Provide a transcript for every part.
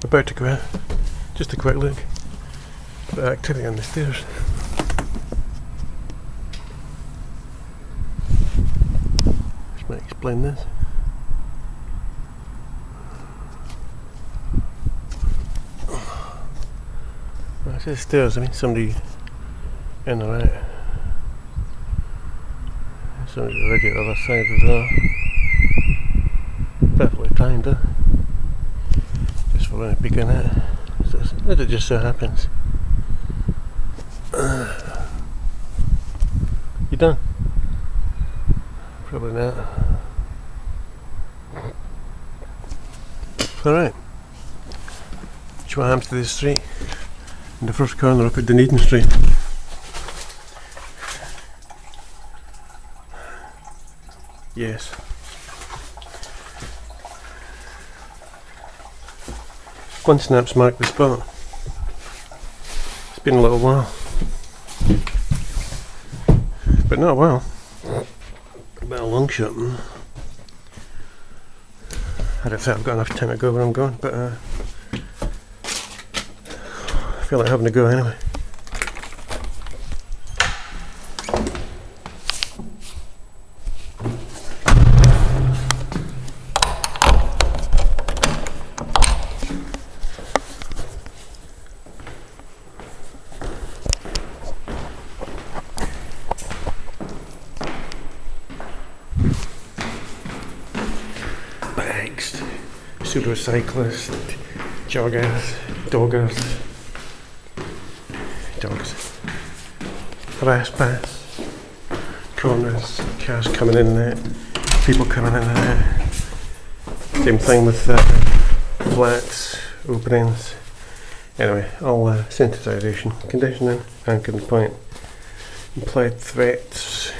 About to go out. Just a quick look. Bit of activity on the stairs. Just might explain this. When I say stairs, I mean somebody in or out. Somebody already at the other side as well. Perfectly timed, huh? Just for when I peek in it. As it just so happens. You done? Probably not. Alright. Which one happens to this street? In the first corner up at Dunedin Street. Yes. One snap's marked the spot. It's been a little while. But not a while. About a long shot. I don't think I've got enough time to go where I'm going, but I feel like having to go anyway. Bikes, pseudo-cyclists, joggers, doggers, dogs, trespass, corners, cars coming in and out, people coming in and out. Same thing with flats, openings. Anyway, all sensitisation, conditioning, anchoring point, implied threats.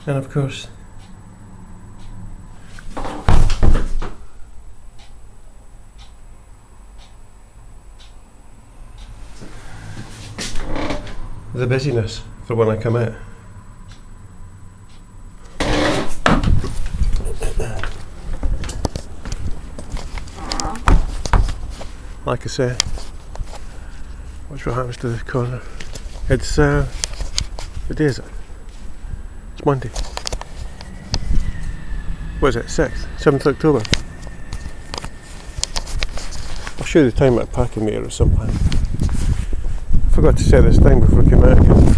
And of course, the busyness for when I come out. Like I say, watch what happens to the corner. It's what day is it? It's Monday. What is it? 6th? 7th October? I'll show you the time at a parking meter or something. I forgot to set this time before I came out again.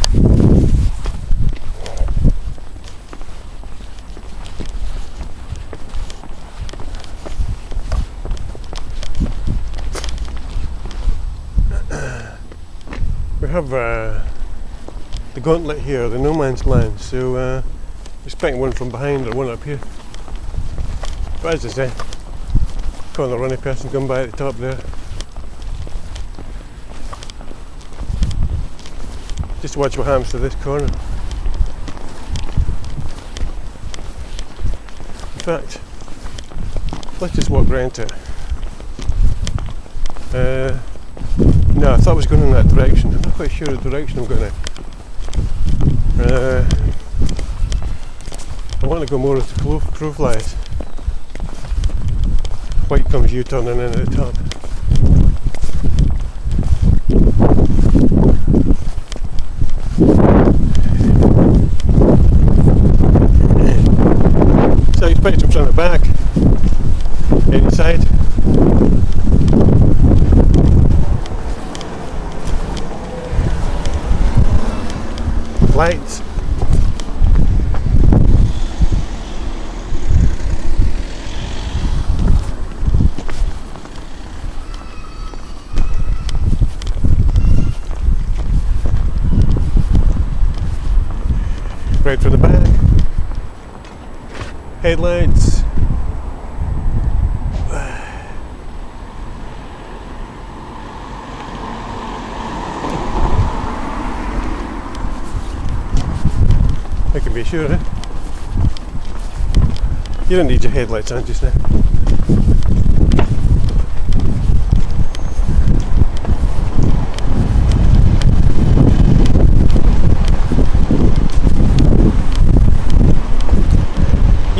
We have the gauntlet here, the no man's land, so we're expecting one from behind or one up here. But as I say, corner running person going by at the top there. Just watch what happens to this corner. In fact, let's just walk round to it. No, I thought I was going in that direction. I'm not quite sure the direction I'm going in. I want to go more with the crow flies. White comes U-turning in at the top. So I expect him from the back, any side. Lights. Right from the back. Headlights. I can be sure, eh? You don't need your headlights on just now.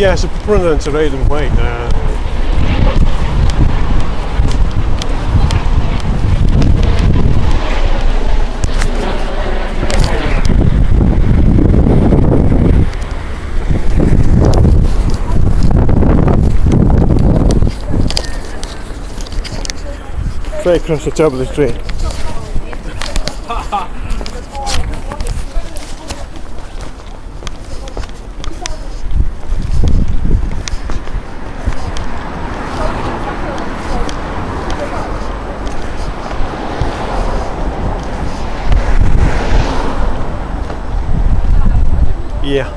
Yeah, so preponderance of red and white. Right across the top of the tree. Yeah.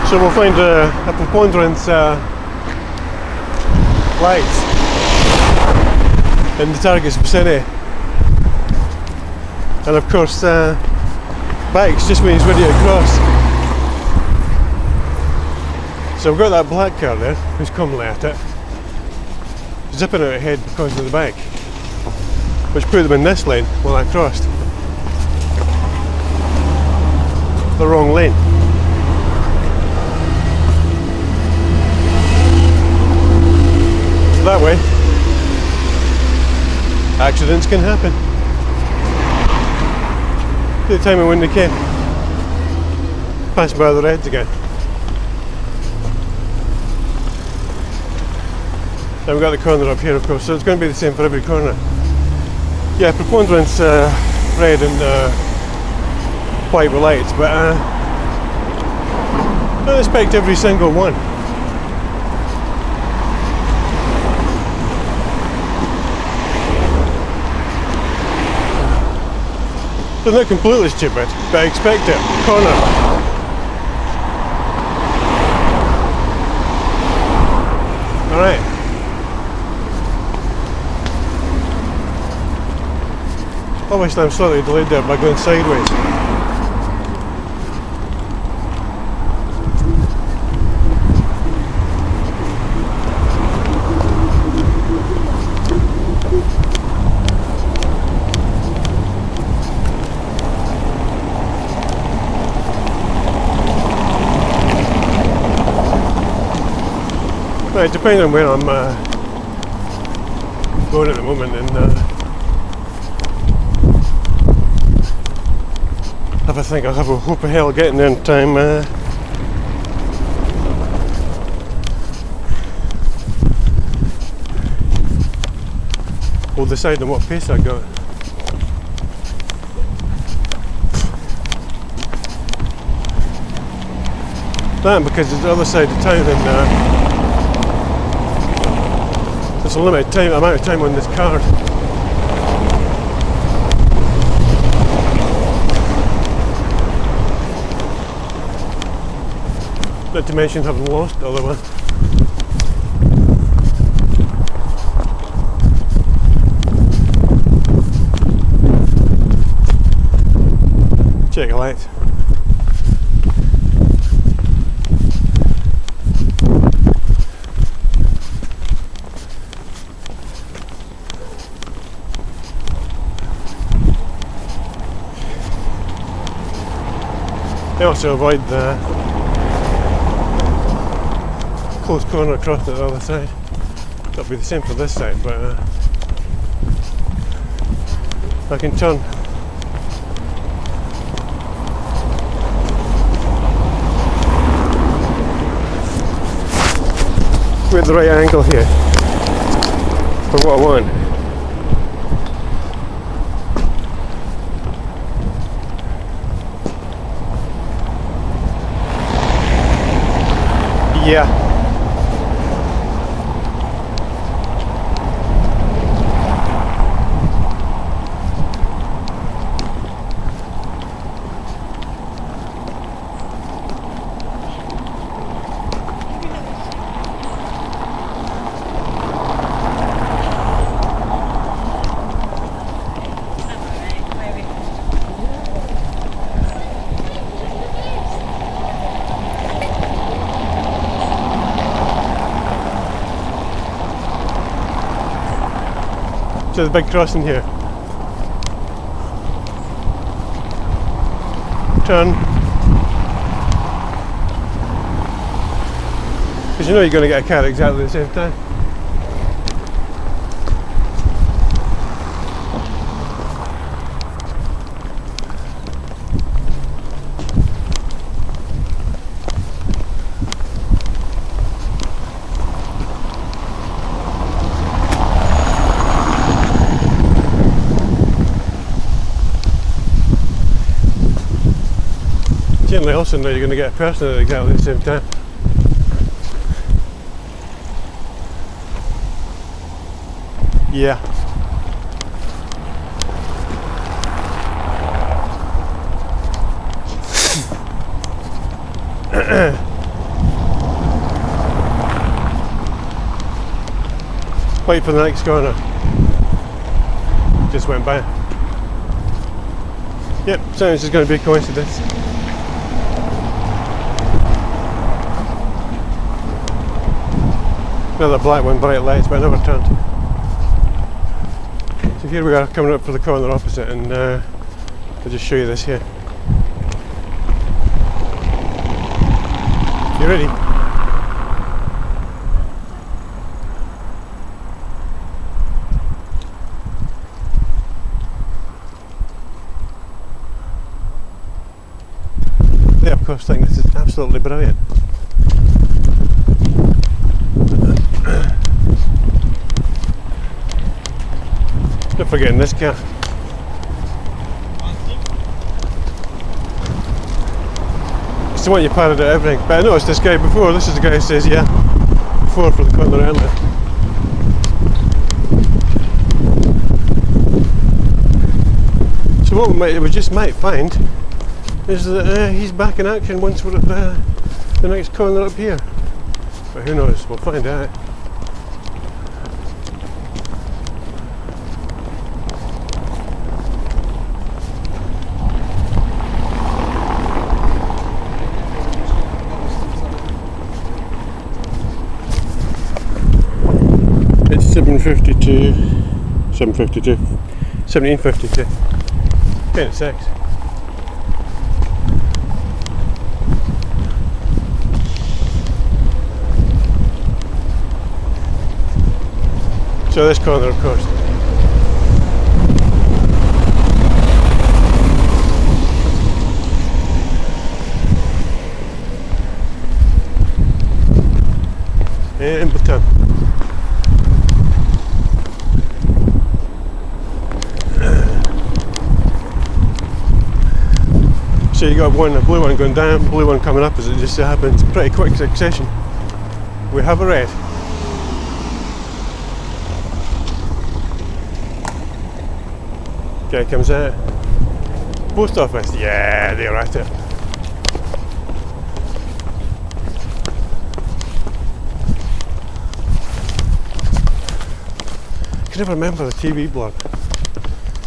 So we'll find a preponderance lights in the target's vicinity, and of course bikes just when he's ready to cross. So we've got that black car there who's calmly at it, zipping out ahead because of the bike, which put them in this lane while I crossed the wrong lane. That way, accidents can happen. Good timing when they came. Passed by the reds again. Then we've got the corner up here, of course, so it's going to be the same for every corner. Yeah, preponderance red and white with lights, but don't expect every single one. They're not completely stupid, but I expect it. Corner. Alright. Obviously I'm slightly delayed there by going sideways. Right, depending on where I'm going at the moment, and if I think I'll have a hope of hell getting there in time, we'll decide on what pace I got. That, because it's the other side of town, and there's a limited amount of time on this card. Not to mention having lost the other one. Check your lights. I also avoid the close corner across to the other side. That'll be the same for this side, but I can turn. We're at the right angle here for what I want. Yeah. So the big crossing here. turn. Because you know you're going to get a car at exactly the same time. Generally also know you're going to get a person at exactly the same time. Yeah. Wait for the next corner. Just went by. Yep, sounds just going to be a coincidence. Another black one, bright lights, but I never turned. So here we are coming up for the corner opposite, and I'll just show you this here. You ready? They of course think this is absolutely brilliant. Not forgetting this car. It's the one you parried at everything. But I noticed this guy before. This is the guy who says, yeah, 4 for the corner earlier. So what we just might find is that he's back in action once we're at the next corner up here. But who knows? We'll find out. It's 1752, 10 to 6. So this corner, of course. And Baton. So you got a blue one going down, blue one coming up as it just happens. Pretty quick succession. We have a red. Okay, comes out. Post office. Yeah, they're at it. I can never remember the TV blog.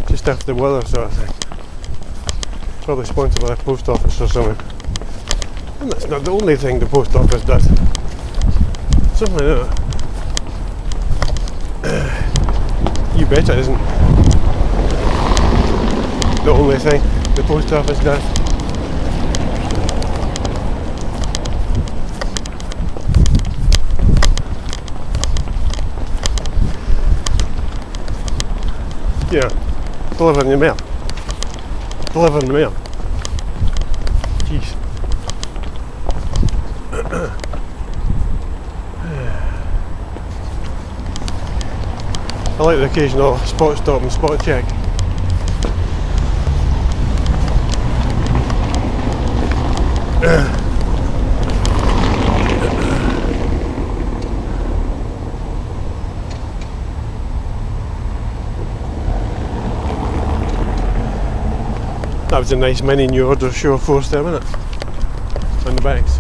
Just after the weather sort of thing. Probably sponsored by the post office or something. And that's not the only thing the post office does. Something like that. You bet it isn't the only thing the post office does. Yeah, delivering the mail. Delivering the mail. Jeez. I like the occasional spot stop and spot check. That was a nice mini New Order show of force there, wasn't it? On the backs.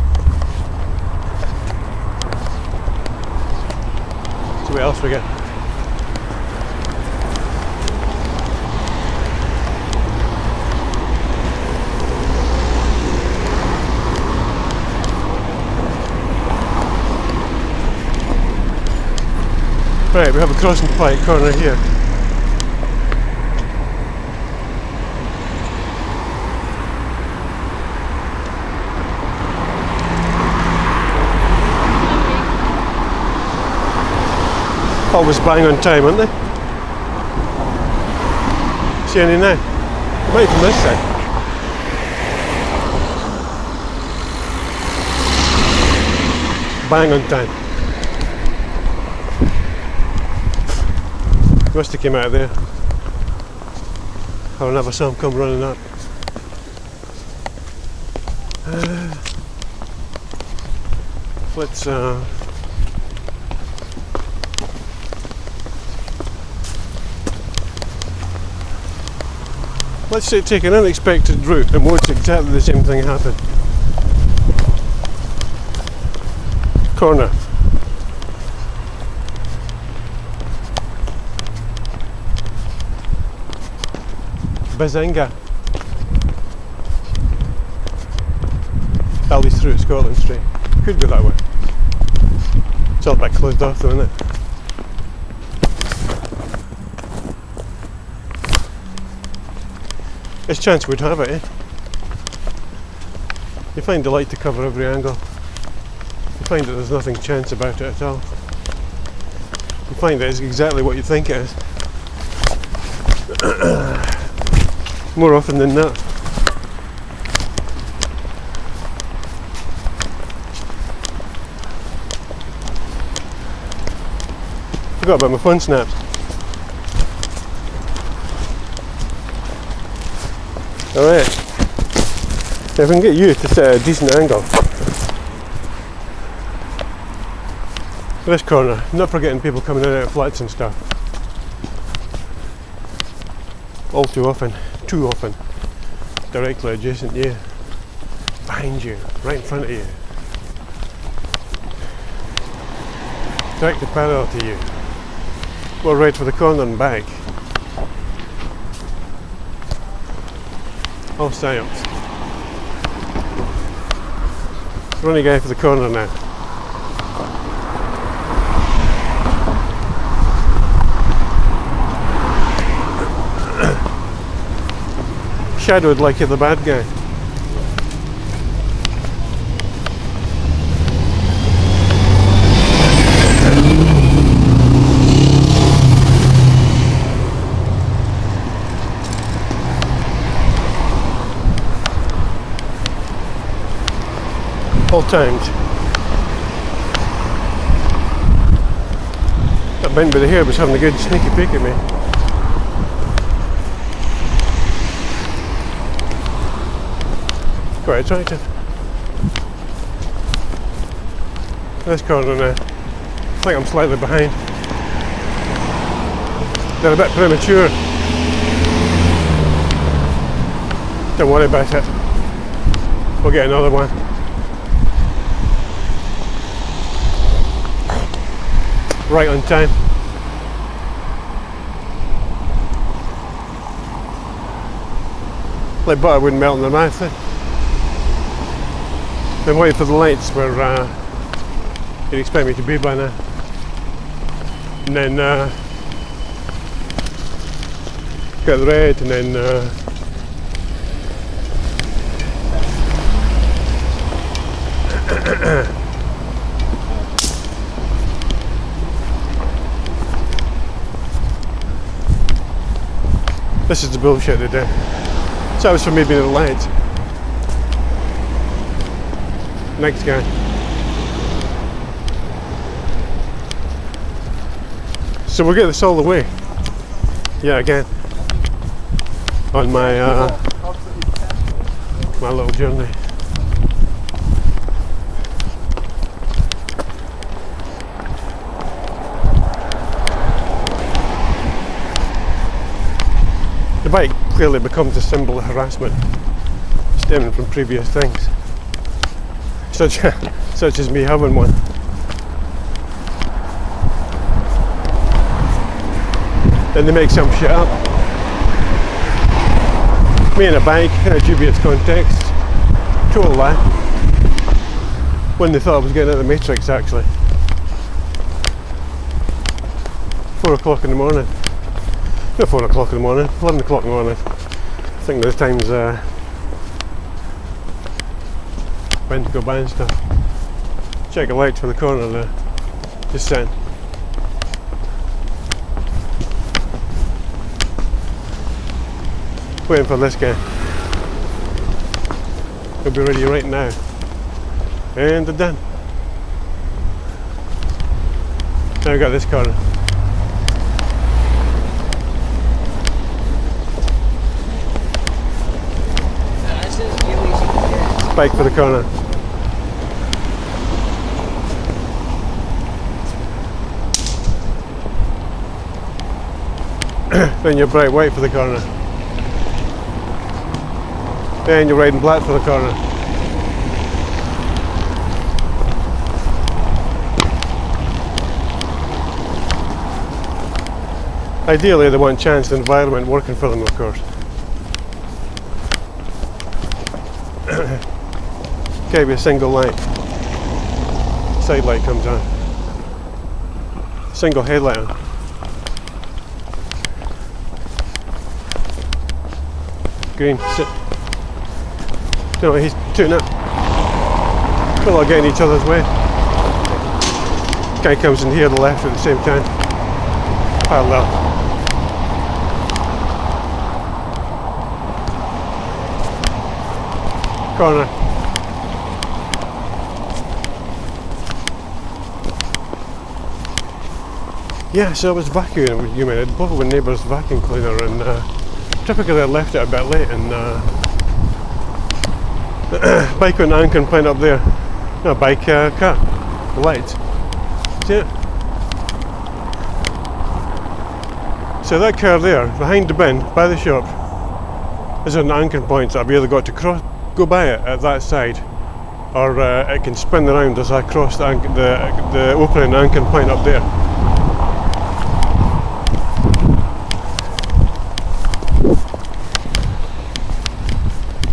So what else we get? Right, we have a crossing point corner here. Always bang on time, aren't they? See any now? Right from this side. Bang on time. Must have came out of there. I never saw him come running up. Let's say take an unexpected route and watch exactly the same thing happen. Corner. Bazinga. That leads through Scotland Street. Could go that way. It's all a bit closed off though, isn't it? There's chance we'd have it, eh? You find the light to cover every angle. You find that there's nothing chance about it at all. You find that it's exactly what you think it is. More often than not. Forgot about my phone snaps. Alright. If I can get you to set a decent angle. This corner, not forgetting people coming in and out of flats and stuff. All too often, directly adjacent to you, behind you, right in front of you, directly parallel to you, or right for the corner and back. All styles. Running guy for the corner now. Shadowed like you're the bad guy. All timed. That bent by the hair was having a good sneaky peek at me. Quite attractive. This corner now, I think I'm slightly behind. They're a bit premature. Don't worry about it. We'll get another one. Right on time. Like butter wouldn't melt in the mouth, eh? Been waiting for the lights where you'd expect me to be by now. And then got the red and then this is the bullshit they do. So that was for me being at the lights. Next guy. So we'll get this all the way. Yeah, again. On my my little journey. The bike clearly becomes a symbol of harassment stemming from previous things. Such as me having one. Then they make some shit up. Me and a bike in a dubious context. Total lie. When they thought I was getting out of the Matrix actually. 4 o'clock in the morning. Not 4 o'clock in the morning, 11 o'clock in the morning. I think those times when to go by and stuff. Check the lights for the corner there. Just saying. Waiting for this guy. He'll be ready right now. And they're done. Now we've got this corner. Spike for the corner. Then you're bright white for the corner. Then you're red and black for the corner. Ideally they want chance environment working for them, of course. Can't be a single light. Side light comes on. Single headlight on. Green, sit. No, he's tuning up. We're all getting each other's way. Guy comes in here to the left at the same time. Parallel. Corner. Yeah, so I was vacuuming. Both of my neighbour's vacuum cleaner, and typically I left it a bit late, and bike went anchor and went up there. No, bike, car, the lights. See it? So that car there, behind the bin, by the shop, is an anchor point. So I've either got to go by it at that side, or it can spin around as I cross the opening anchor point up there.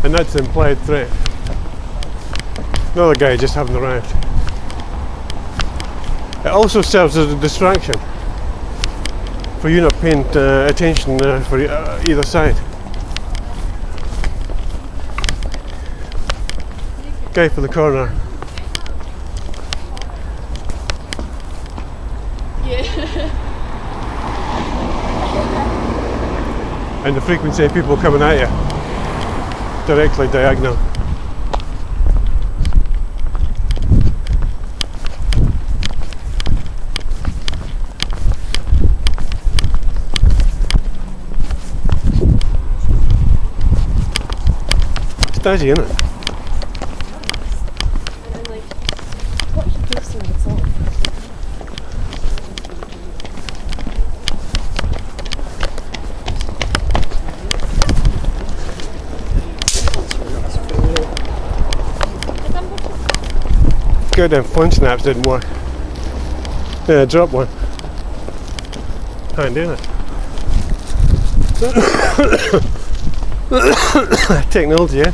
And that's the implied threat. Another guy just haven't arrived. It also serves as a distraction for you not paying attention for either side. Guy for the corner. Yeah. And the frequency of people coming at you. Directly diagonal. It's dodgy, isn't it? And like, what should you sing the song? Goddamn phone snaps didn't work. Yeah, drop one. Handy, isn't it? Technology, eh?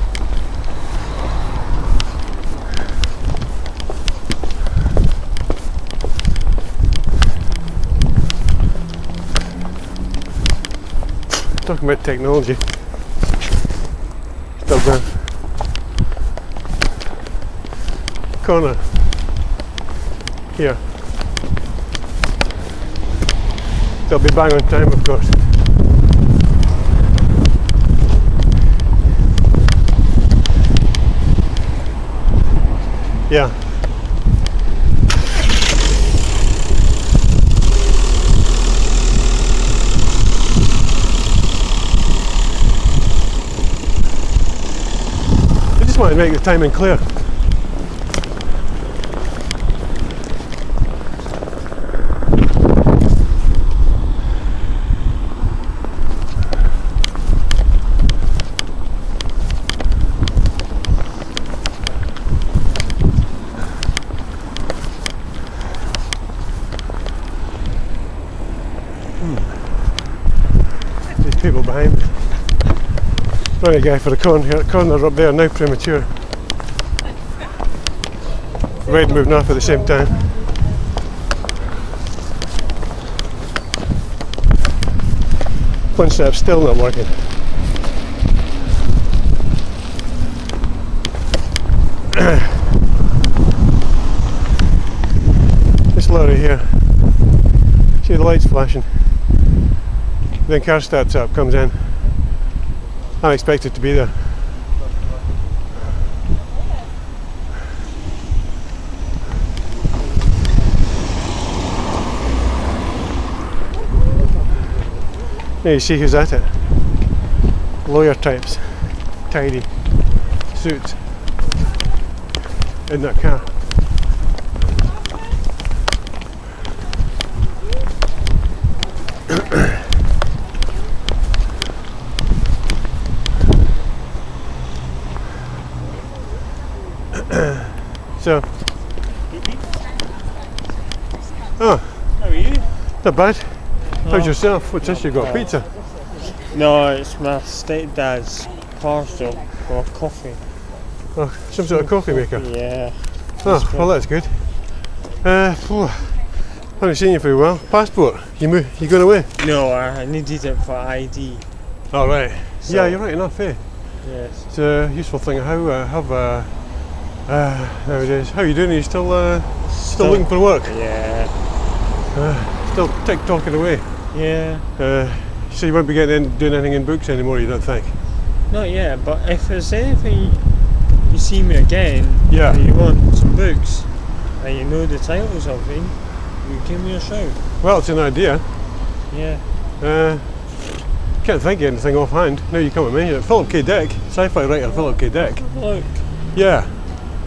Talking about technology. Still going. Corner. Here. They'll be bang on time, of course. Yeah. I just want to make the timing clear. People behind me. Right, guy for the corner up there, now premature. Red moving off at the same time. One step still not working. This lorry here. See the lights flashing. Then car starts up, comes in. Unexpected to be there. Now you see who's at it. Lawyer types, tidy suits in that car. So, oh, How are you? not bad. How's yourself? What's this? You got pizza? No, it's my stepdad's parcel for coffee. Oh, some sort of coffee maker. Yeah. Oh, well, that's good. Haven't seen you for a while. Passport? You going away? No, I needed it for ID. Oh, right. So- Yeah, you're right enough, eh? Yes. It's a useful thing. Nowadays. How are you doing? Are you still looking for work? Yeah. Still tick-tocking away? Yeah. So you won't be doing anything in books anymore, you don't think? Not yet, but if there's anything you see me again, Yeah. and you want some books, and you know the titles of them, you give me a shout. Well, it's an idea. Yeah. Can't think of anything offhand. Now you come at me. Philip K. Dick, sci-fi writer Philip K. Dick. Look. Yeah.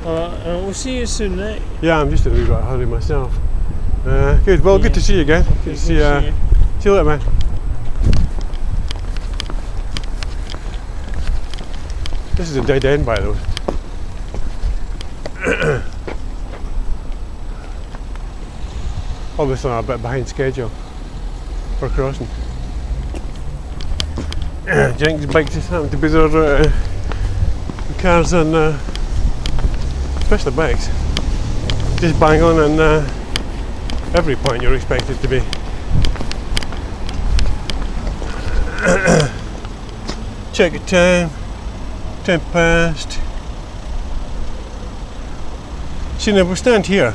We'll see you soon, right? Yeah, I'm just in a wee bit of a hurry myself. Good. Well, good to see you again. Good to see you. See you later, man. This is a dead end, by the way. Obviously, I'm a bit behind schedule for crossing. Jenks' bike just happened to be there. The cars and especially bikes, just bang on and every point you're expected to be. Check the time, 10 past. See, now we'll stand here.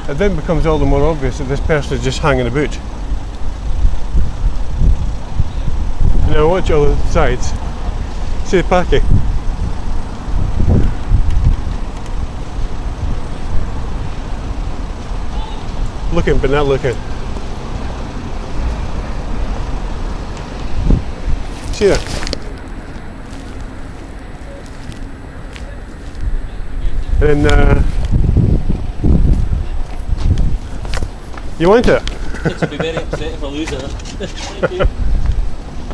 It then becomes all the more obvious that this person is just hanging about. Now watch all the sides. See the parking. Looking but not looking. See that? And you want it? I'd be very upset if I lose it. Thank you.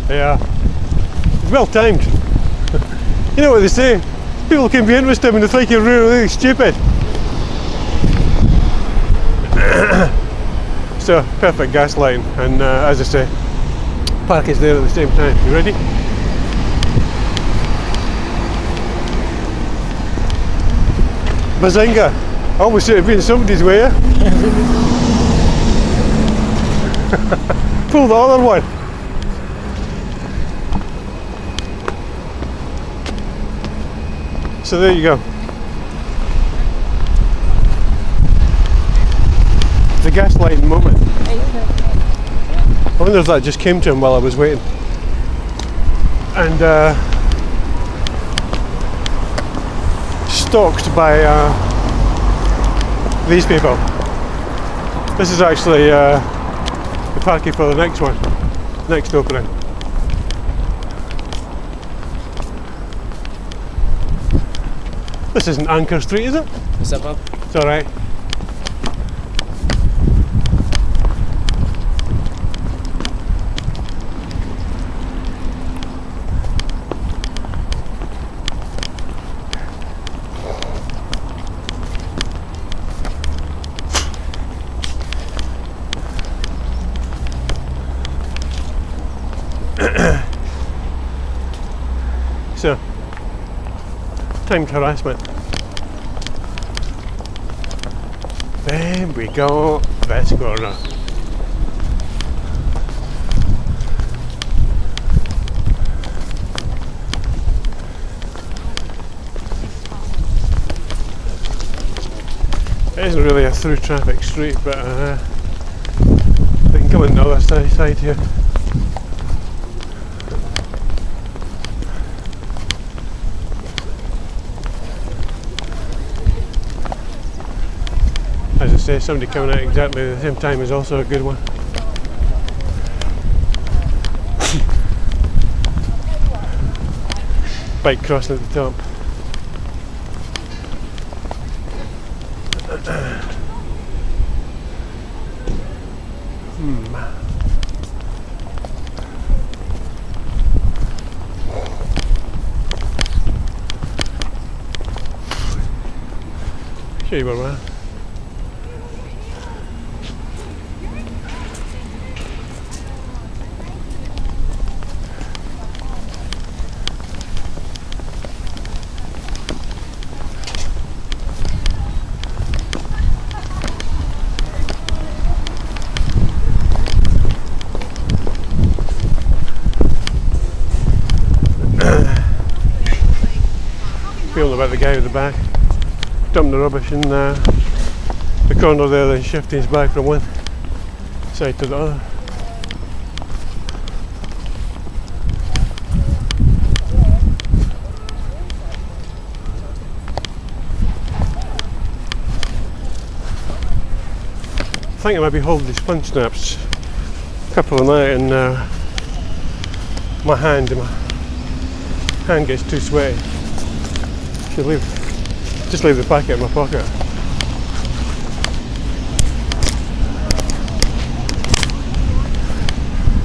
Yeah. It's well timed. You know what they say? People can be interested when they think you're really, really stupid. So, perfect gaslighting, and as I say, park is there at the same time. You ready? Bazinga! Almost should have been somebody's way. Eh? Pull the other one. So there you go. The gaslighting moment. I wonder if that just came to him while I was waiting. And stalked by these people. This is actually the parking for the next one, next opening. This isn't Anchor Street, is it? What's up, Bob? It's alright. So, timed harassment. There we go. That's corner. It isn't really a through traffic street, but coming the other side here. As I say, somebody coming out exactly at the same time is also a good one. Bike crossing at the top. Show you where we're at. Feeling about the guy with the back dumping the rubbish in the corner there, then shifting his back from one side to the other. I think I might be holding these sponge snaps, a couple of them out, and my hand gets too sweaty. Should just leave the packet in my pocket.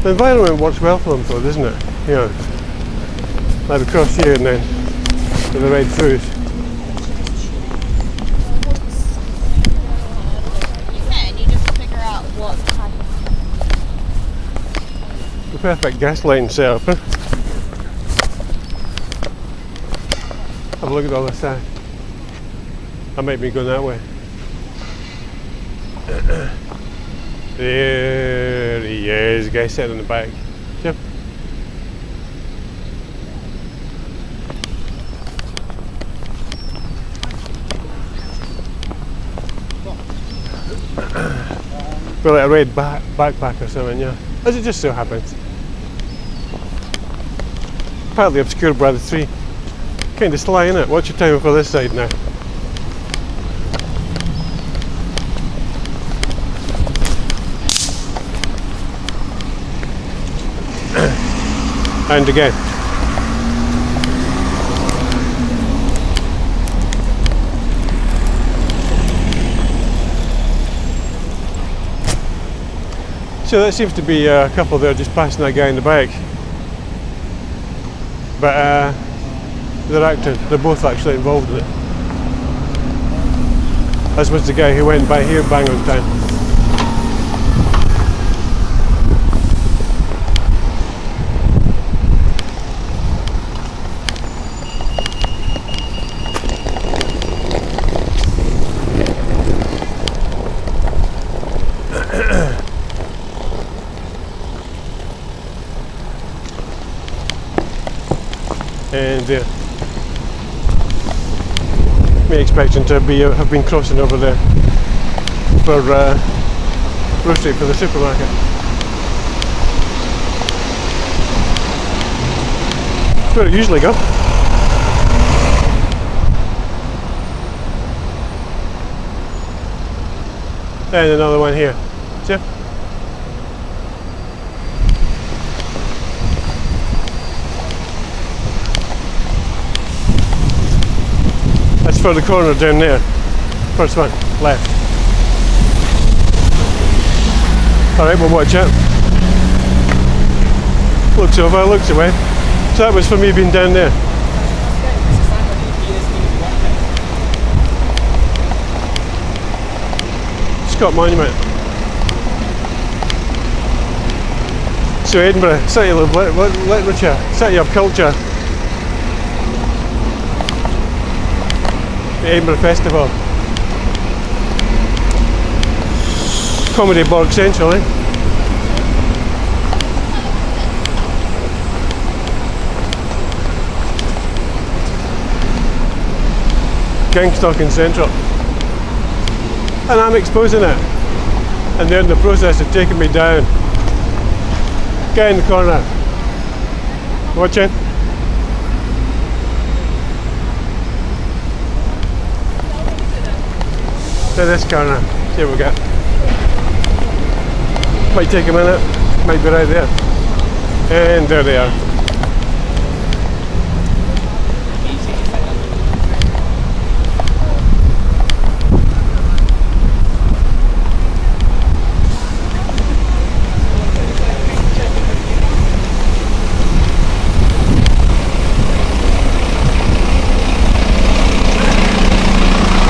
The environment works well for them though, doesn't it? You know, like across here and then with the red food. You just figure out what type of... The perfect gas lighting setup, huh? Have a look at the other side. I might be going that way. There he is, the guy sitting in the back. See him? With like a red backpack or something, yeah. As it just so happens. Partly obscured by the tree. Kind of sly, innit? Watch your time for this side now. And again. So that seems to be a couple there just passing that guy in the back. But they're both actually involved in it. As was the guy who went by here bang on time. And me expecting to have been crossing over there for grocery for the supermarket. That's where it usually go. And another one here. See? That's for the corner down there. First one, left. Alright, we'll watch it. Looks over, looks away. So that was for me being down there. Scott Monument. So Edinburgh, city of literature, city of culture. The Edinburgh Festival. Comedy Borg Central, eh? Gangstalking Central. And I'm exposing it. And they're in the process of taking me down. Guy in the corner. Watching. To this corner. See what we got. Might take a minute. Might be right there. And there they are.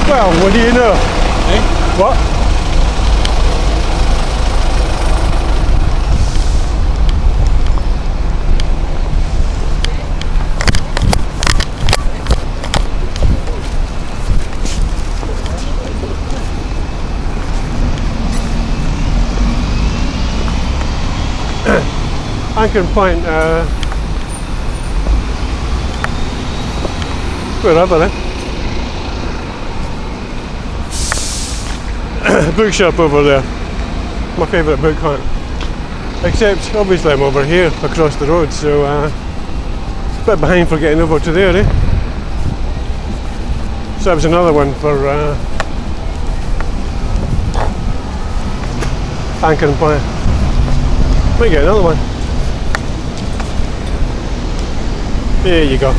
Well, what do you know? Eh? What? Anchor point, wherever, eh? Bookshop over there. My favourite book hunt. Except, obviously I'm over here, across the road, so a bit behind for getting over to there, eh? So that was another one for anchor and point. Might get another one. There you go.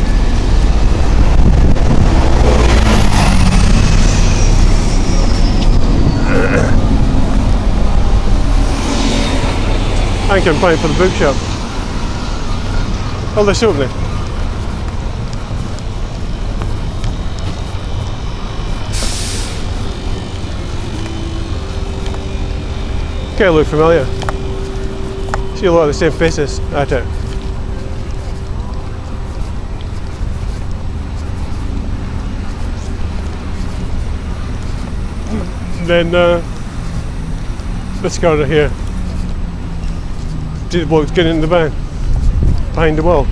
Anchor and point for the bookshop. Oh, they're opening. Okay, look familiar. See a lot of the same faces at it. Then this corner here. See the bloke's getting in the van behind the wall,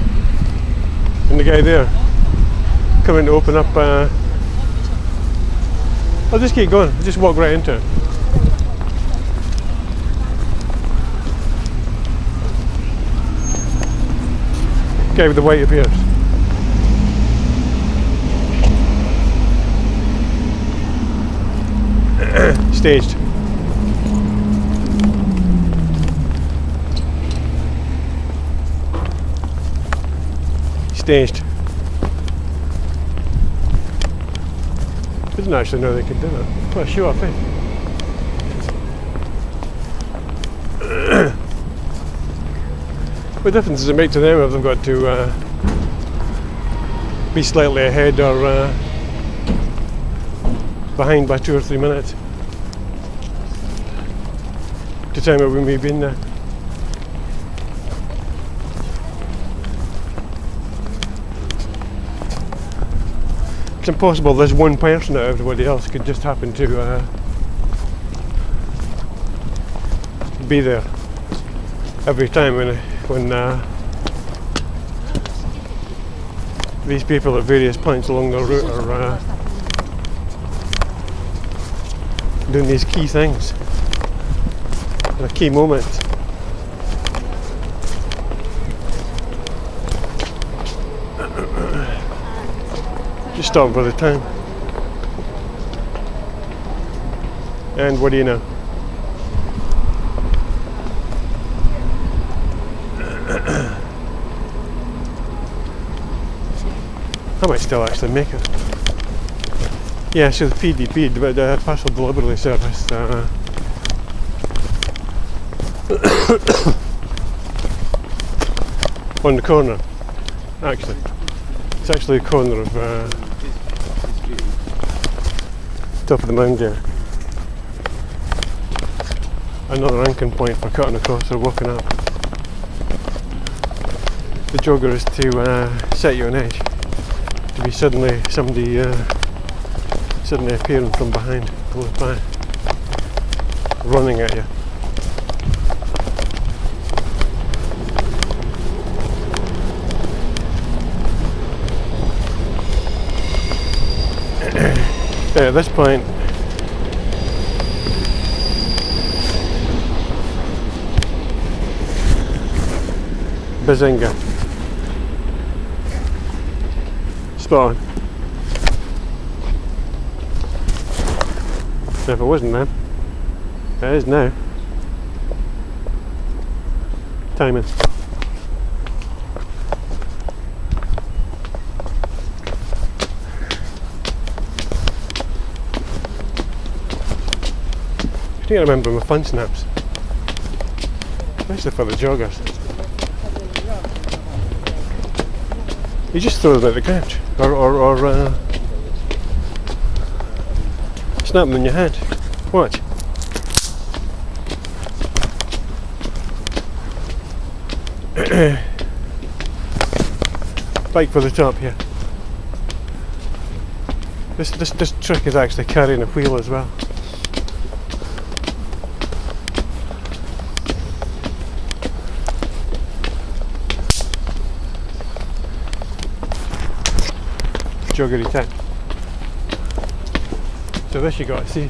and the guy there coming to open up. I'll just keep going. I'll just walk right into it. Guy with the white appears. Staged. Staged. Didn't actually know they could do that. What a show off, eh? What difference does it make to them if they've got to be slightly ahead or behind by 2 or 3 minutes to time it when we've been there? It's impossible there's one person out of everybody else could just happen to be there every time when these people at various points along the route are doing these key things at a key moment. Just stop by the time. And what do you know? I might still actually make it. Yeah, so the PDP, the Parcel Delivery Service, on the corner, actually. It's actually the corner of top of the mound there. Another anchoring point for cutting across or walking up. The jogger is to set you on edge. To be suddenly somebody suddenly appearing from behind, close by, running at you. At this point, Bazinga. Spot on. If it wasn't then, it is now. Timing. I can't remember my fun snaps, especially for the joggers. You just throw them at the couch, or snap them in your hand. Watch. Bike for the top here. This trick is actually carrying a wheel as well. Joggery time. So this you got to see.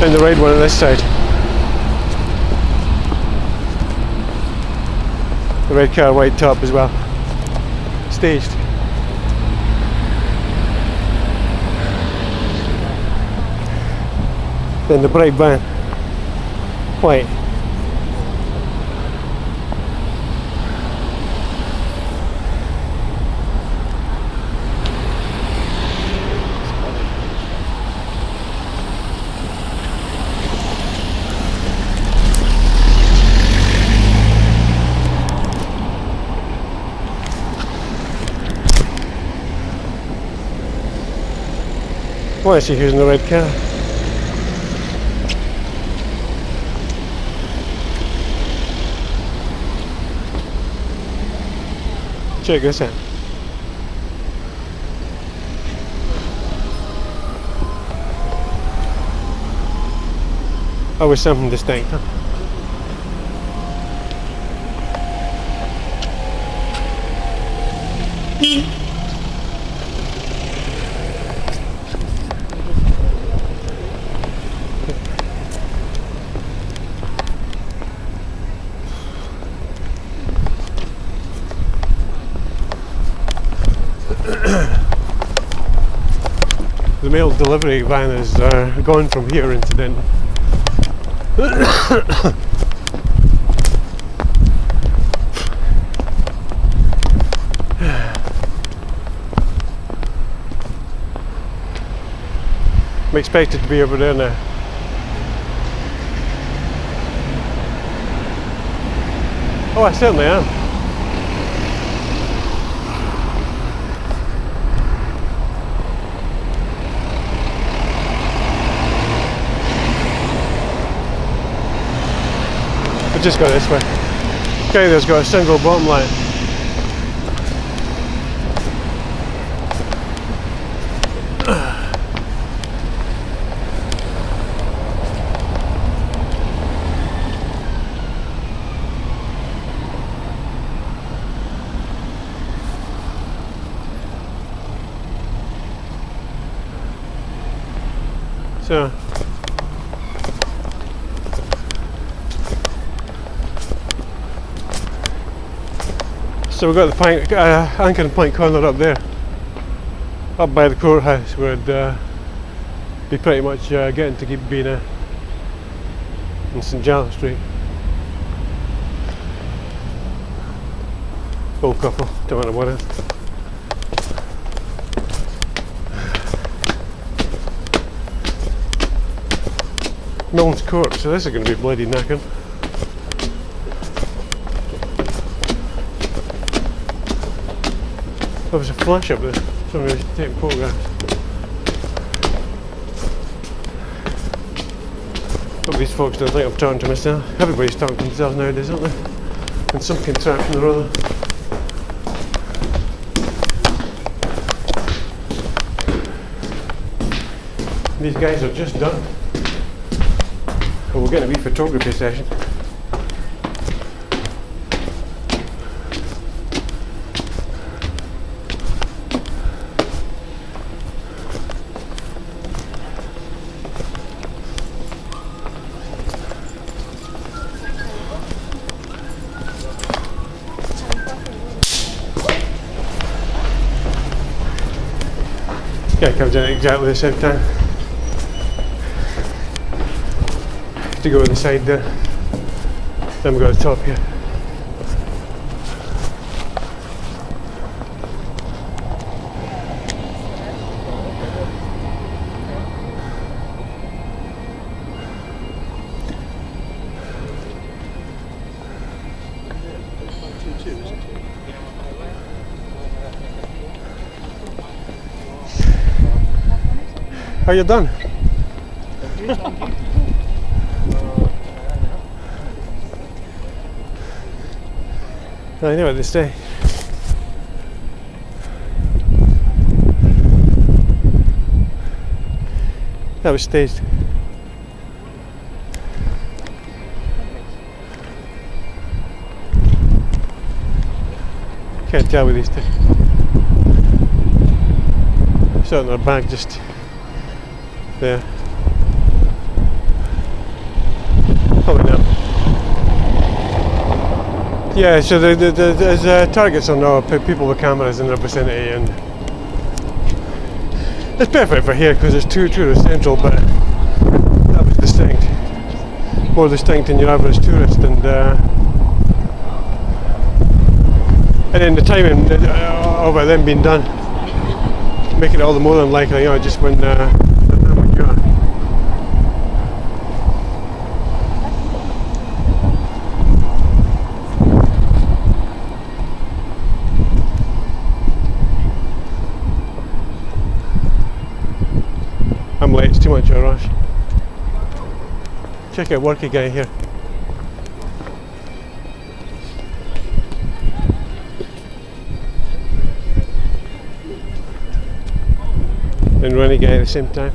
And the red one on this side. The red car, white top as well. Staged. Then the bright van. White. Why is she using the red car? Check this out. Always something distinct, huh? The mail delivery van is gone from here, incidentally. I'm expected to be over there now. Oh, I certainly am. Just go this way. Okay, there's got a single bottom line. So we've got the Anchoring Point corner up there, up by the courthouse, would be pretty much getting to keep being in St Giles Street. Old couple, don't matter what it is. Milnes Court, so this is going to be bloody knackered. There was a flash up there, somebody was taking photographs. Hope these folks don't think I'm talking to myself. Everybody's talking to themselves nowadays, aren't they? In some contraption or other. These guys are just done. Well, we're getting a wee photography session. Yeah, it comes in at exactly the same time. To go to the side there. Then we go to the top here. How you done? I know what they say. That was staged. Can't tell with these two. So in their bag just there. Probably not. Yeah, so there's targets on all people with cameras in their vicinity, and it's perfect for here because it's tourist central, but that was distinct. More distinct than your average tourist, and then the timing of it then being done, making it all the more than likely, you know, just when you're. I'm late, it's too much of a rush. Check out worky guy here. And running guy at the same time.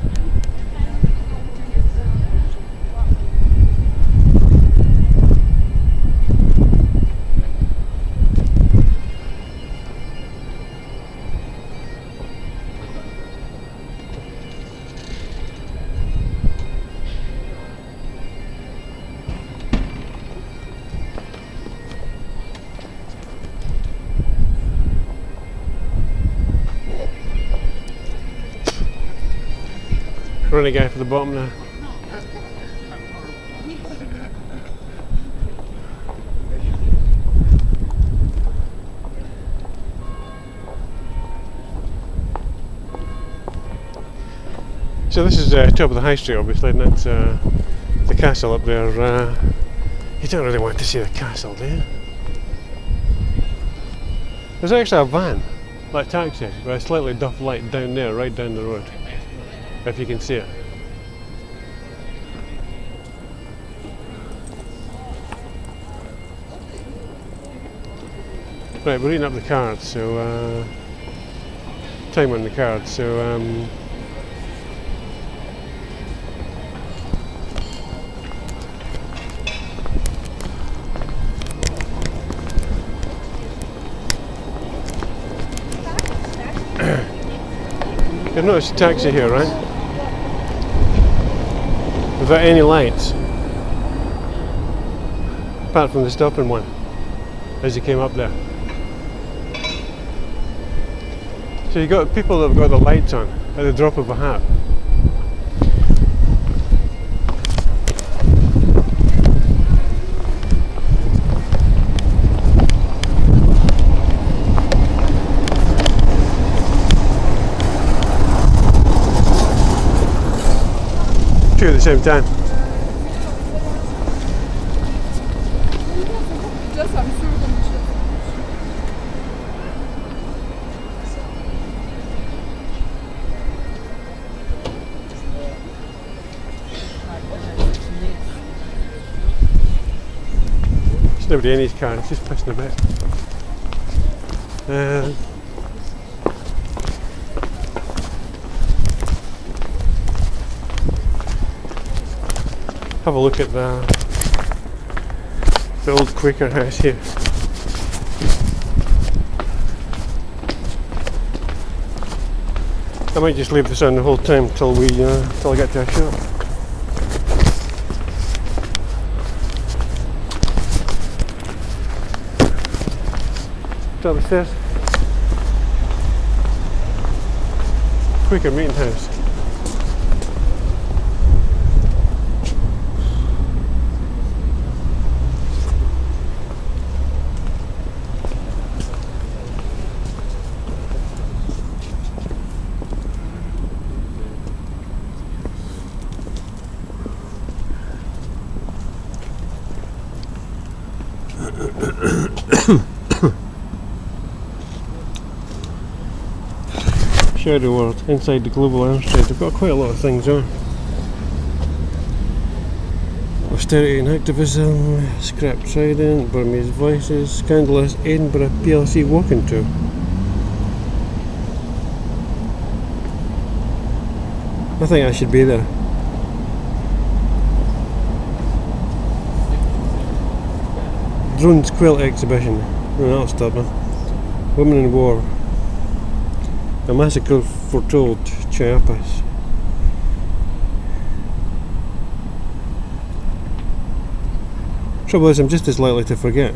Running guy for the bottom now. So this is top of the high street, obviously, and that's the castle up there. You don't really want to see the castle, do you? There's actually a van, like a taxi, with a slightly duff light down there, right down the road. If you can see it. Right, we're eating up the cards, so time on the cards, so you'll notice a taxi here, right? Without any lights, apart from the stopping one as you came up there. So you got people that have got the lights on at the drop of a hat. Two at the same time. There's nobody in his car, it's just pissing about. Have a look at the old Quaker house here. I might just leave this on the whole time till I get to our shop. Up the stairs. Quaker Meeting House. Shadow World, inside the Global Arms Trade. They've got quite a lot of things on. Austerity and Activism, Scrap Trident, Burmese Voices, Scandalous Edinburgh PLC Walking Tour. I think I should be there. Drones Quilt Exhibition. No, that'll stop me. Women in War. A Massacre Foretold, Chiapas. Trouble is, I'm just as likely to forget.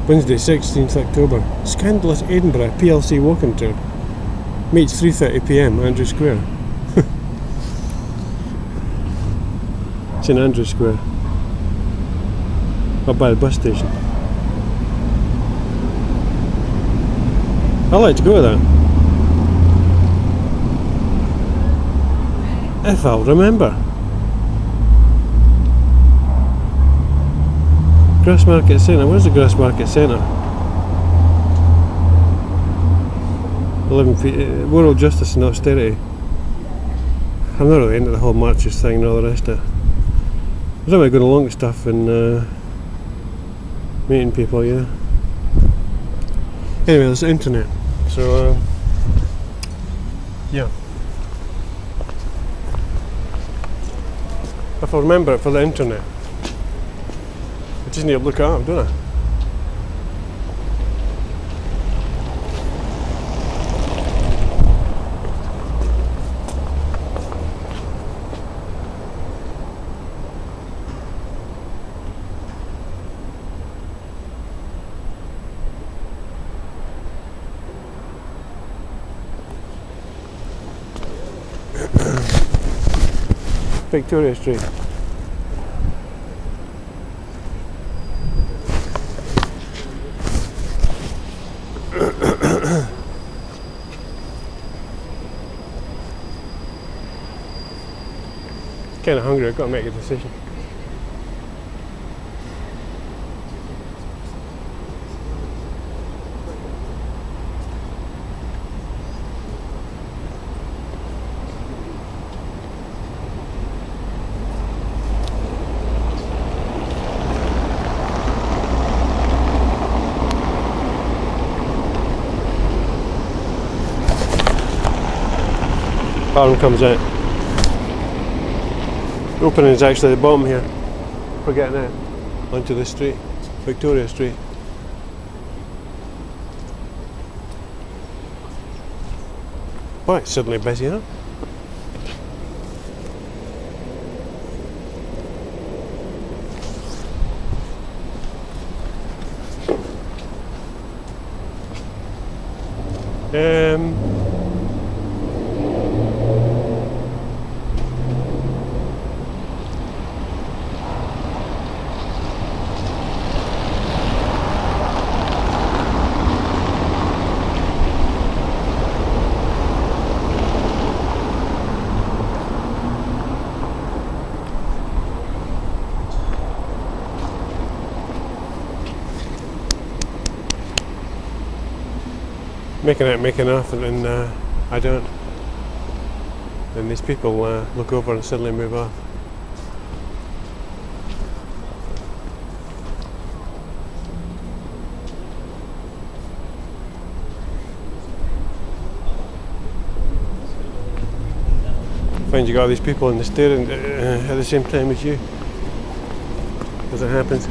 Wednesday, 16th October. Scandalous Edinburgh PLC Walking Tour. Meets 3:30 PM, Andrew Square. It's in Andrew Square. Up by the bus station. I'd like to go to that. If I'll remember. Grassmarket Centre. Where's the Grassmarket Centre? 11 feet. World Justice and Austerity. I'm not really into the whole marches thing and all the rest of it. I was only going along to stuff and meeting people, yeah. Anyway, there's the internet. So, yeah. If I remember it for the internet, I just need to look it up, don't I? Victoria Street. Kind of hungry, I've got to make a decision. Arm comes out. The opening is actually the bottom here. We're getting out onto the street, Victoria Street. Boy, it's suddenly busy, huh? Making out make enough and then I don't. And these people look over and suddenly move off. Find you got all these people in the steering at the same time as you. As it happens.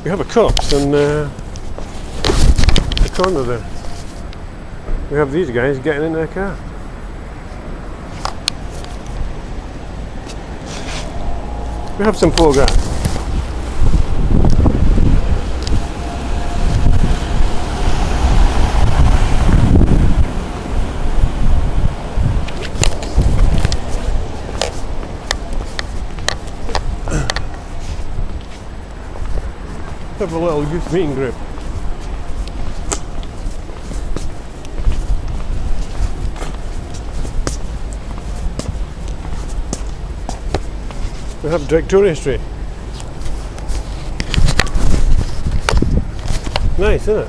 We have a cops in the corner there. We have these guys getting in their car. We have some photographs. Have a little youth meeting group. We have Victoria Street. Nice, isn't it?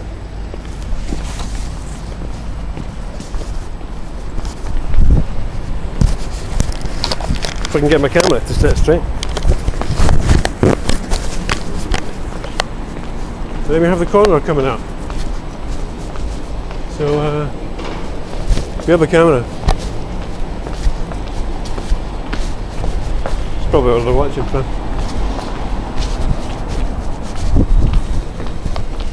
If I can get my camera to sit straight. Then we have the corner coming up. So we have a camera. It's probably what they're watching from.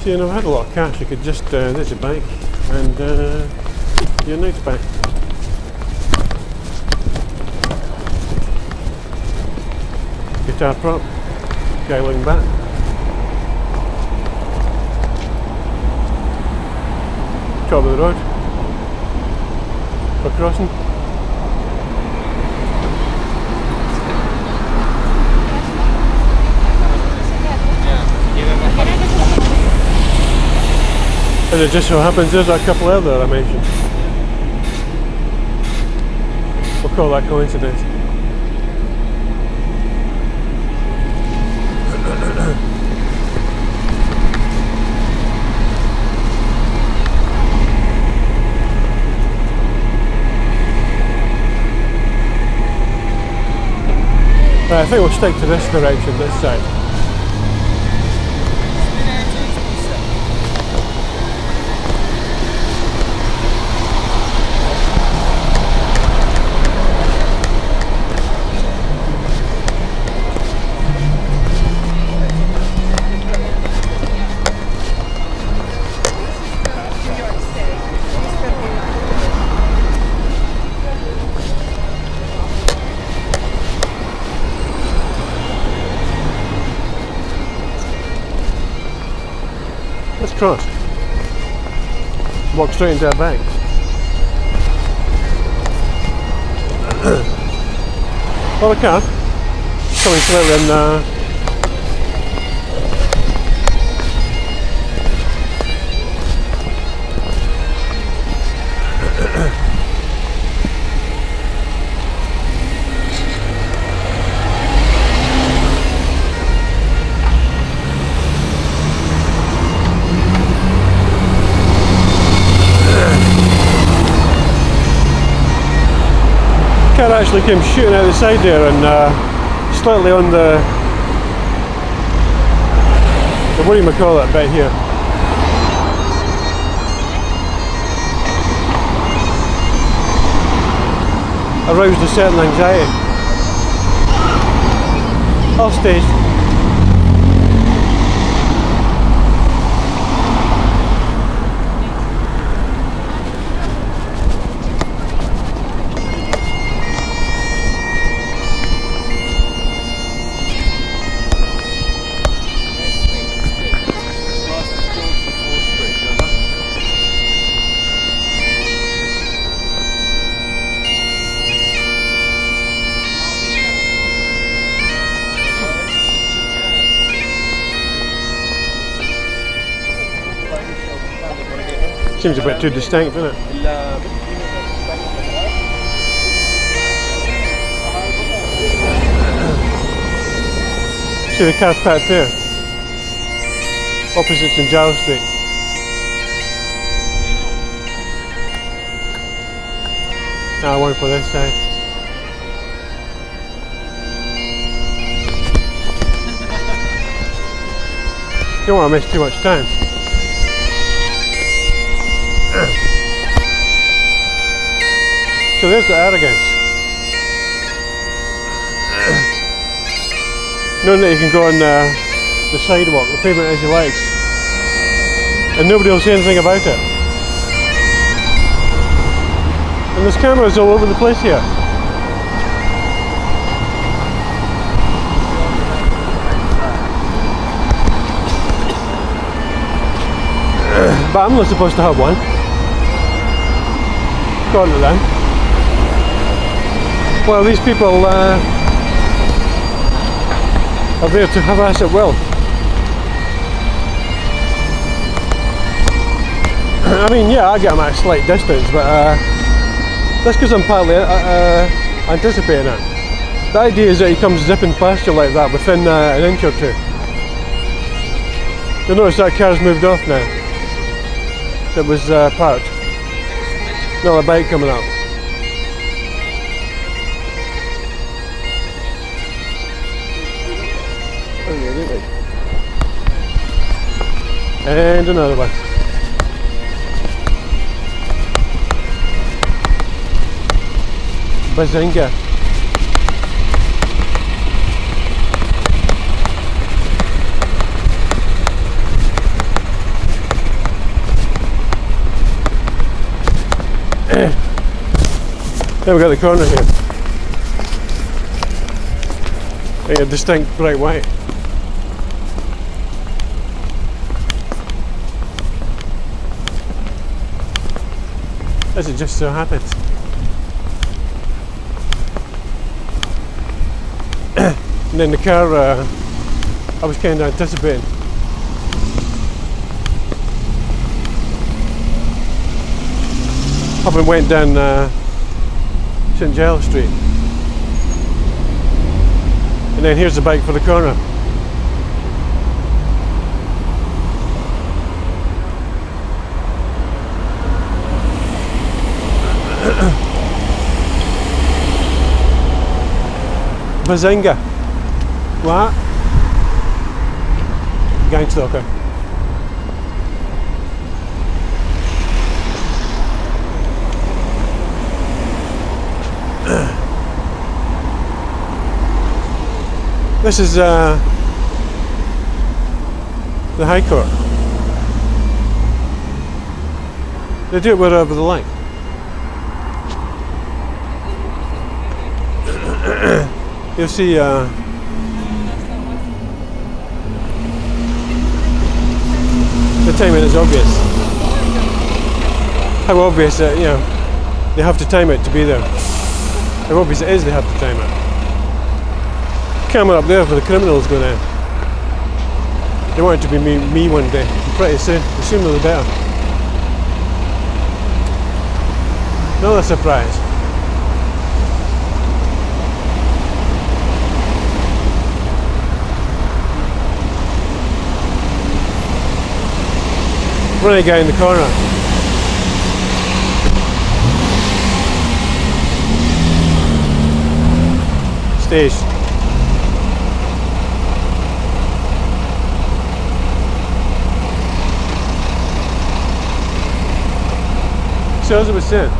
See, I've had a lot of cash. You could just there's your bank and your next bank. Guitar prop. Guy looking back. Top of the road for crossing. And it just so happens there's a couple out there I mentioned. We'll call that coincidence. Right, I think we'll stick to this direction, this side. Let's cross. Walk straight into our bank. Well, a car coming through and car actually came shooting out the side there and slightly on the what do you call that bit here? Aroused a certain anxiety. Off stage. Seems a bit too distinct, doesn't it? See the car parked there, opposite St Giles Street. Now one for this side. Don't want to miss too much time. So there's the arrogance. Knowing that you can go on the sidewalk, the pavement as he likes, and nobody will say anything about it. And there's cameras all over the place here. But I'm not supposed to have one. According to them. Well, these people are there to harass at will. I mean, yeah, I get them at a slight distance, but that's because I'm partly anticipating it. The idea is that he comes zipping past you like that within an inch or two. You'll notice that car's moved off now. That was parked. Another bike coming up. And another one. Bazinga. Then we got the corner here. A distinct bright white. As it just so happens. And then the car, I was kind of anticipating. Up and went down St Giles Street. And then here's the bike for the corner. Bazinga. What? Gangstalker. This is the High Court. They do it wherever they like. You'll see the timing is obvious. How obvious that, you know, they have to time it to be there. How obvious it is they have to time it. Camera up there for the criminals going in. They want it to be me one day, pretty soon. The sooner the better. Another surprise. Running guy in the corner. Stage. So as I was saying,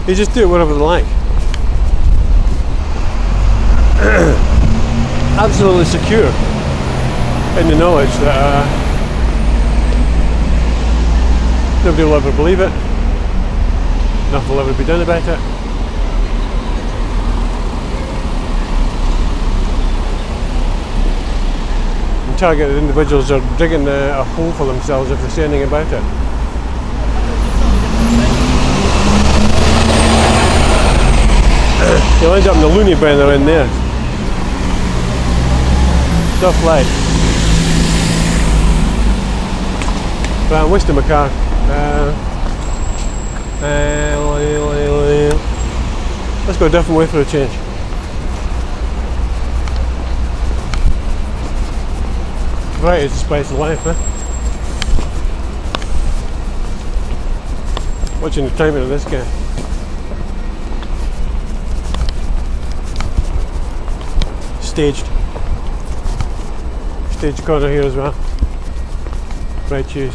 you just do it whatever they like. Absolutely secure in the knowledge that nobody will ever believe it, nothing will ever be done about it. And targeted individuals are digging a hole for themselves if they say anything about it. You'll end up in the loony bin around there. Stuff like. But I'm wasting my car. Let's go a different way for a change. Right, it's the spice of life, eh? Watching the timing of this guy. Staged. Stage corner here as well. Bright shoes.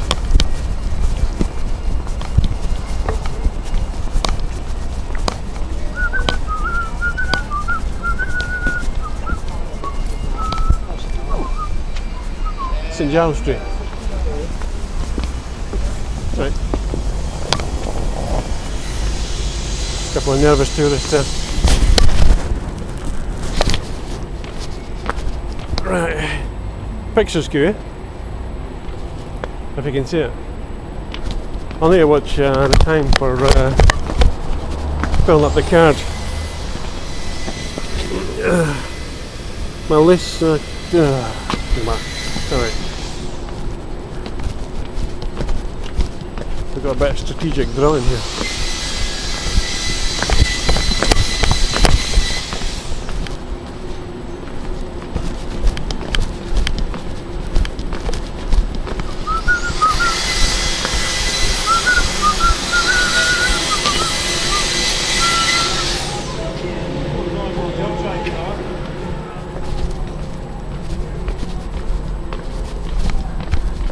St Giles Street. Right. Couple of nervous tourists there. Right. Pictures queue. If you can see it. I'll need to watch the time for filling up the card. My list. Alright. We've got a bit of strategic drilling here.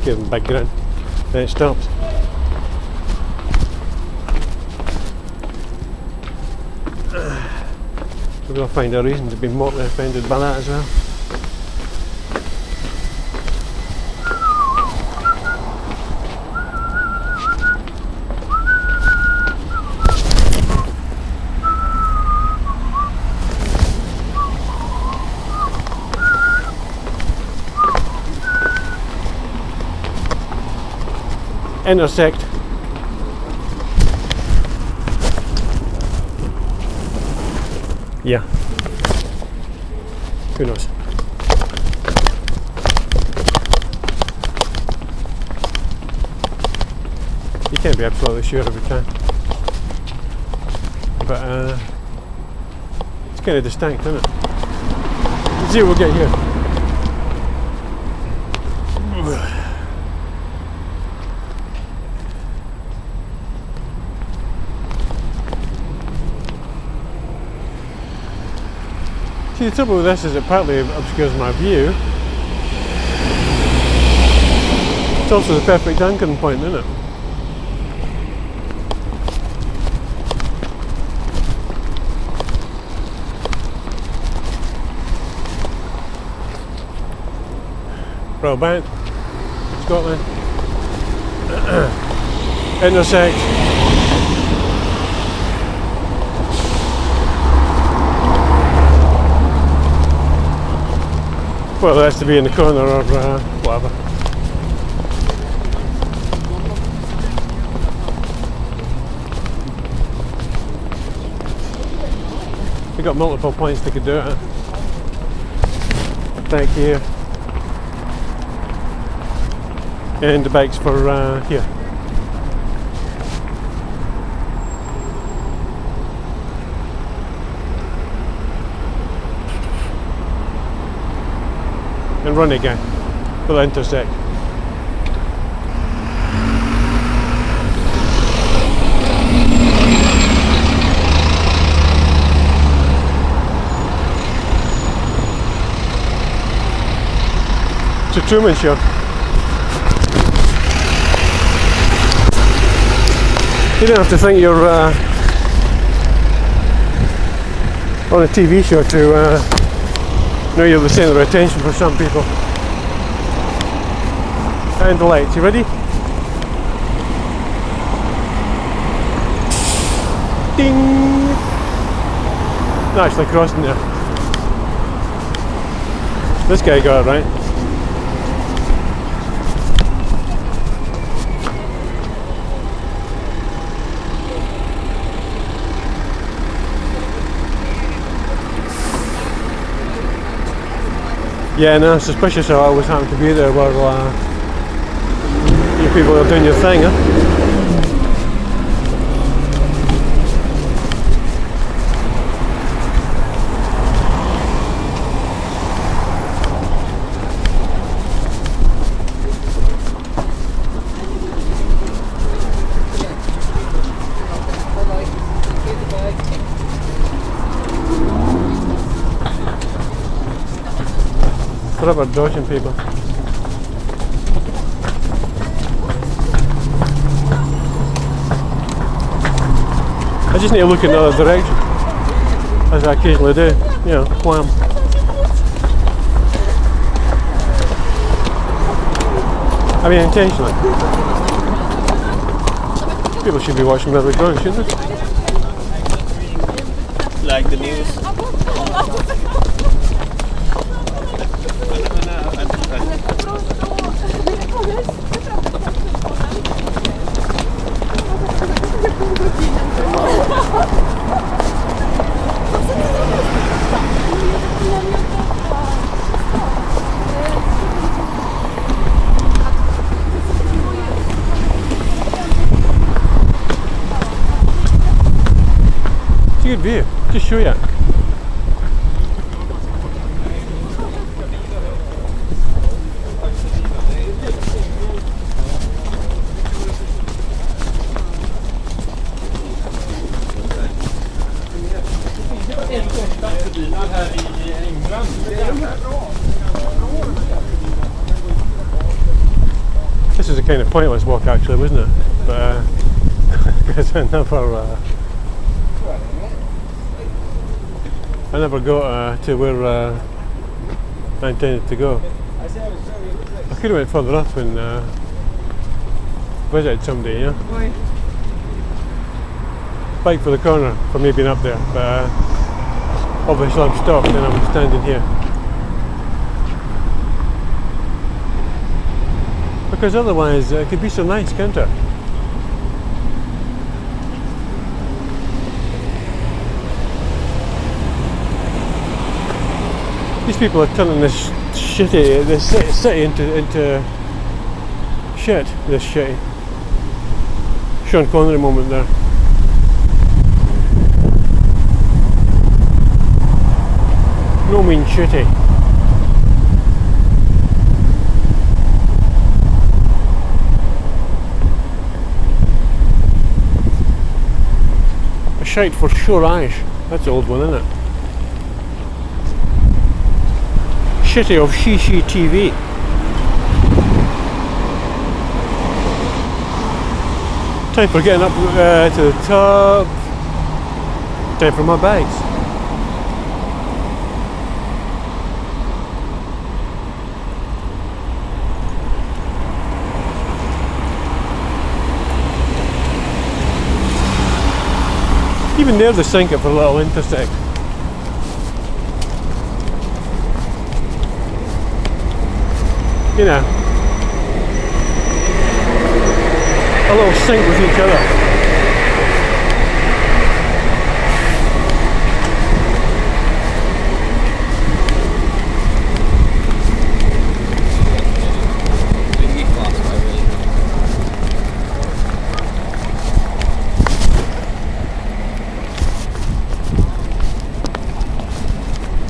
Give him a big grin. Then it stops. We're going to find a reason to be mortally offended by that as well. Intersect. Yeah. Who knows? You can't be absolutely sure every time. But it's kind of distinct, isn't it? Let's see what we'll get here. See, the trouble with this is it partly obscures my view. It's also the perfect anchoring point, isn't it? Brabant, Scotland. Intersect. Well, it has to be in the corner or whatever. We've got multiple points they could do it at. Back here. And the bikes for here. And run again. We'll intersect. It's a Truman Show. You don't have to think you're on a TV show to know you're the centre of attention for some people. And the lights, you ready? Ding! Not actually crossing there. This guy got it right. Yeah, no, suspicious I always happen to be there while you people are doing your thing, huh? What about dodging people? I just need to look in the other direction, as I occasionally do, you know, wham. I mean, intentionally. People should be watching where they're going, shouldn't they? Like the news. It's a good view. Just show you. This is a kind of pointless walk actually, wasn't it? But because I never got to where I intended to go. I could have went further up and visited somebody, you know. Bike for the corner for me being up there, but obviously I'm stopped and I'm standing here. Because otherwise it could be so nice, can't it? These people are turning this city into shit. This shitty Sean Connery moment there. No mean shitty. A shite for sure Irish. That's the old one, isn't it? Shitty of CCTV. Time for getting up to the top. Time for my bags. Even there they sink it for a little intersect. You know, a little sync with each other.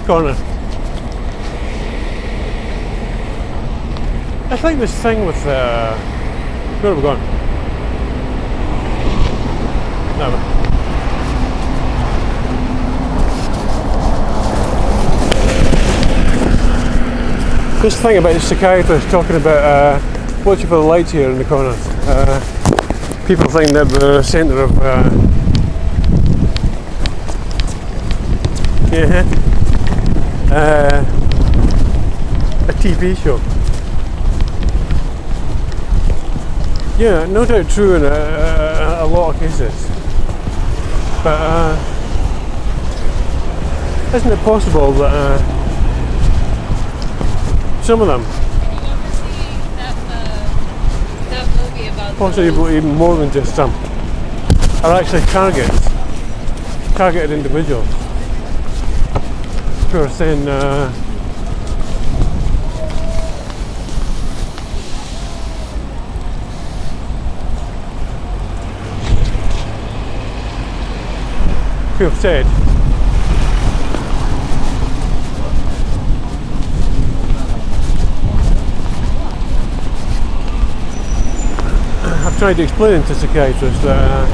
Corner. I think this thing with where are we going? No. This thing about the psychiatrist talking about watching for the lights here in the corners. People think that we're the centre of a TV show. Yeah, no doubt true in a lot of cases. But isn't it possible that some of them, that movie about possibly even more than just some, are actually targeted individuals who are saying who have said I've tried to explain to psychiatrists that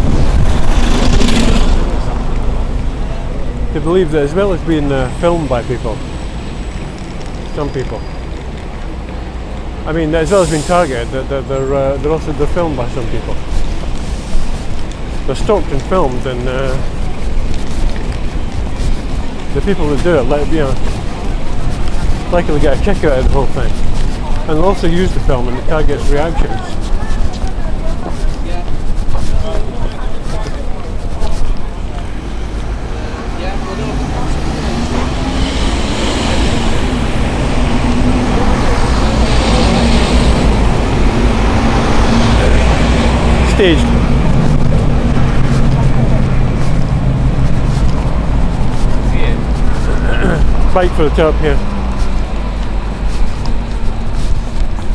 they believe that as well as being filmed by people, some people, I mean as well as being targeted, they're also filmed by some people. They're stalked and filmed, and the people that do it, like, you know, likely get a kick out of the whole thing. And they'll also use the film and the target's reactions. Staged. Bike for the top here.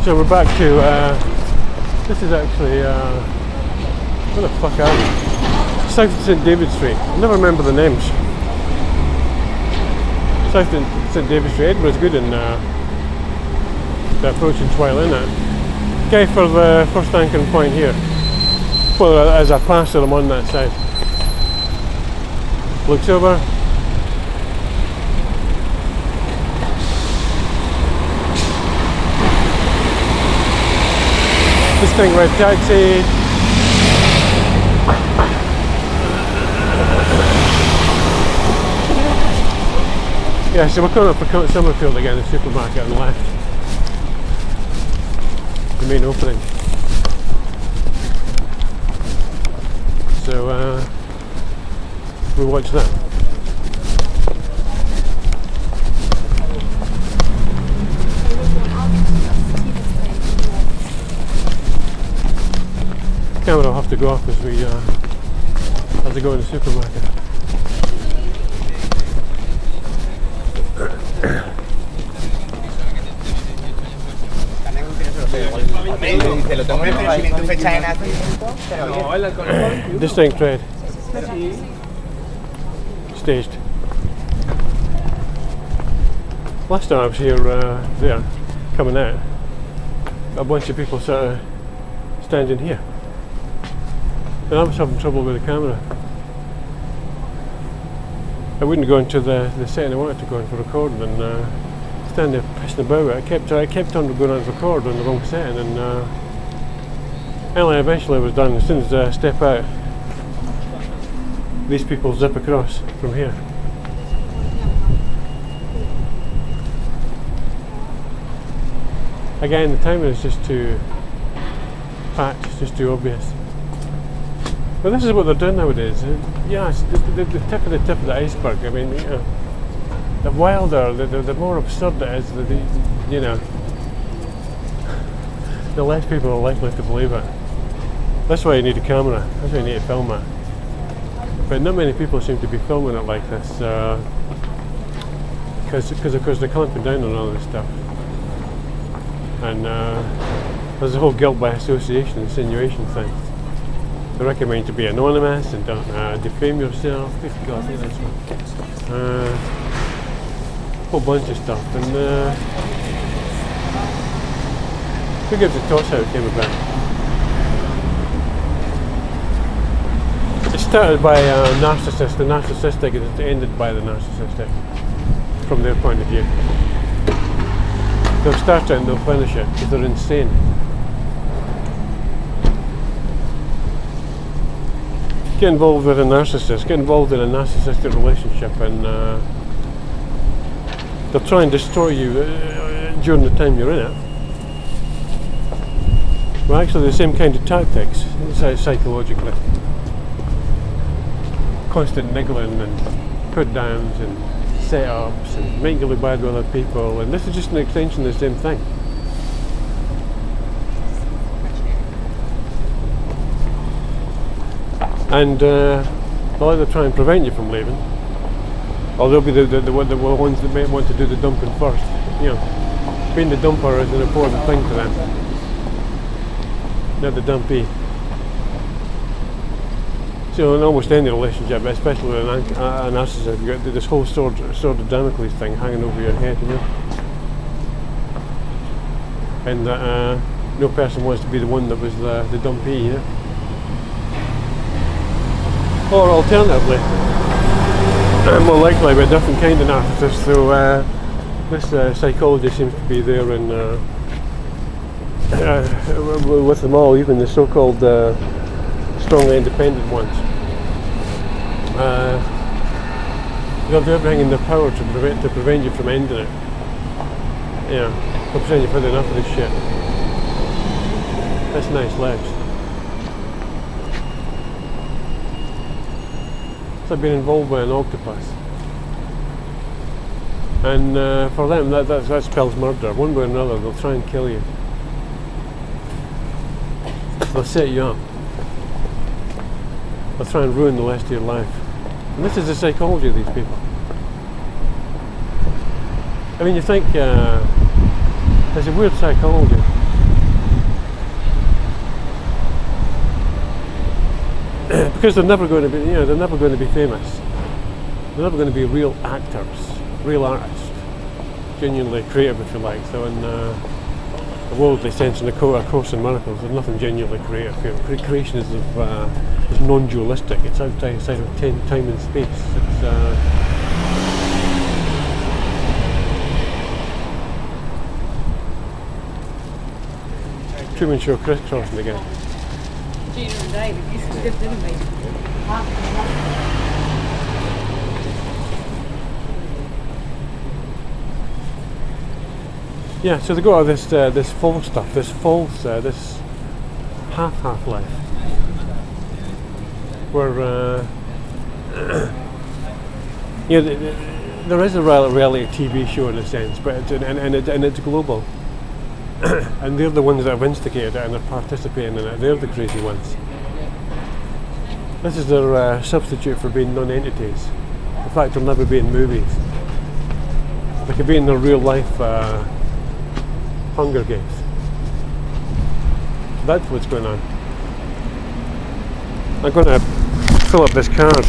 So we're back to, this is actually, where the fuck are we? South of St David Street. I never remember the names. South of St David Street. Edinburgh's good in the approaching Twile, isn't it? Okay, for the first anchoring point here. Well, as I pass it, I'm on that side. Looks over. Distinct red taxi. Yeah, so we're coming up for Summerfield again, the supermarket on the left. The main opening. So we watch that. Camera will have to go off as we go in the supermarket. Distinct red. Staged. Last time I was here, there, coming out, a bunch of people sort of standing here. And I was having trouble with the camera. I wouldn't go into the setting I wanted to go in for recording and stand there pissing about it. I kept on going on record on the wrong setting and eventually I was done. As soon as I step out, these people zip across from here. Again, the timing is just too packed, it's just too obvious. But this is what they're doing nowadays. Yeah, it's the tip of the iceberg. I mean, you know, the wilder, the more absurd it is, you know, the less people are likely to believe it. That's why you need a camera. That's why you need to film it. But not many people seem to be filming it like this, because of course they're clamping down on all this stuff. And there's a whole guilt by association, insinuation thing. They recommend to be anonymous and don't defame yourself. Good God, look at this one. A whole bunch of stuff. And who gives a toss how it came about? It started by a narcissist. The narcissistic is ended by the narcissistic, from their point of view. They'll start it and they'll finish it because they're insane. Get involved with a narcissist, get involved in a narcissistic relationship, and they'll try and destroy you during the time you're in it. Well, actually the same kind of tactics, psychologically. Constant niggling and put downs and setups and making you look bad with other people, and this is just an extension of the same thing. And they'll either try and prevent you from leaving, or they'll be the ones that may want to do the dumping first. You know, being the dumper is an important thing to them, not the dumpee. So in almost any relationship, especially with a narcissist, you've got this whole sword of Damocles thing hanging over your head, you know. And no person wants to be the one that was the dumpee, you know. Or alternatively, more likely by a different kind of narcissist. So this psychologist seems to be there in with them all, even the so-called strongly independent ones. They'll do everything in their power to prevent you from ending it. Yeah, I'm saying you've had enough of this shit. That's nice legs. So I've been involved by an octopus. And for them, that spells murder. One way or another, they'll try and kill you. They'll set you up. They'll try and ruin the rest of your life. And this is the psychology of these people. I mean, you think there's a weird psychology. Because they're never going to be, they're never going to be famous. They're never going to be real actors, real artists, genuinely creative, if you like. So in the worldly sense, in A Course in Miracles, there's nothing genuinely creative here. Creation is non-dualistic. It's outside of time and space. It's Truman Show crisscrossing again. Gina and David used to live, didn't they? Yeah, so they go out of this false stuff, this half life, where there is a reality TV show in a sense, but it's global, and they're the ones that have instigated it and are participating in it. They're the crazy ones. This is their substitute for being non-entities. In fact, they'll never be in movies. They could be in their real life Hunger Games. That's what's going on. I'm going to fill up this card.